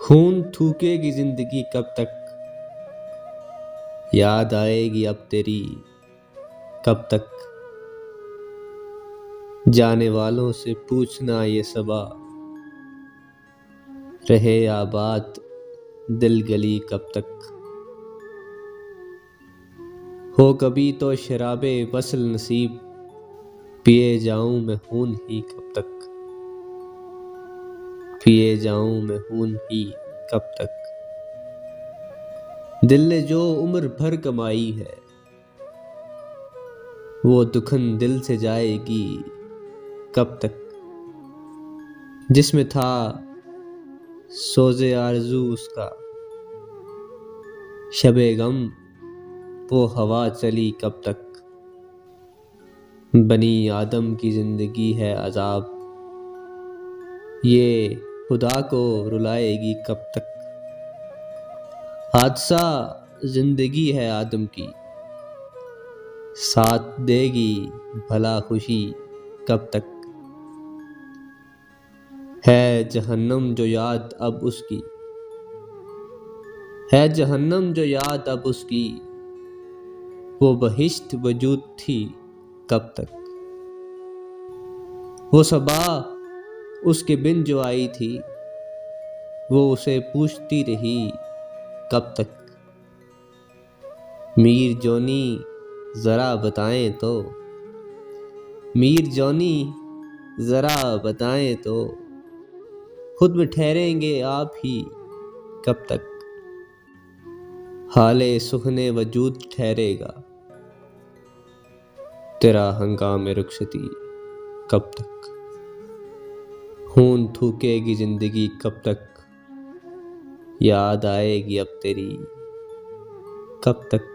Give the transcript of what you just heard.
खून थूकेगी जिंदगी कब तक, याद आएगी अब तेरी कब तक। जाने वालों से पूछना ये सबा, रहे आबाद दिल गली कब तक। हो कभी तो शराबे वसल नसीब, पिए जाऊं मैं खून ही कब तक। पिए जाऊं मैं खून ही कब तक। दिल ने जो उम्र भर कमाई है, वो दुखन दिल से जाएगी कब तक। जिसमें था सोज़े आरज़ू उसका, शबे गम वो हवा चली कब तक। बनी आदम की जिंदगी है अजाब, ये खुदा को रुलाएगी कब तक। हादसा जिंदगी है आदम की, साथ देगी भला खुशी कब तक। है जहन्नम जो याद अब उसकी, है जहन्नम जो याद अब उसकी, वो बहिश्त वजूद थी कब तक। वो सबा उसके बिन जो आई थी, वो उसे पूछती रही कब तक। मीर जोनी जरा बताएं तो, मीर जोनी जरा बताएं तो, खुद में ठहरेंगे आप ही कब तक। हाले सुखने वजूद ठहरेगा, तेरा हंगामे रुखसती कब तक। खून थूकेगी जिंदगी कब तक, याद आएगी अब तेरी कब तक।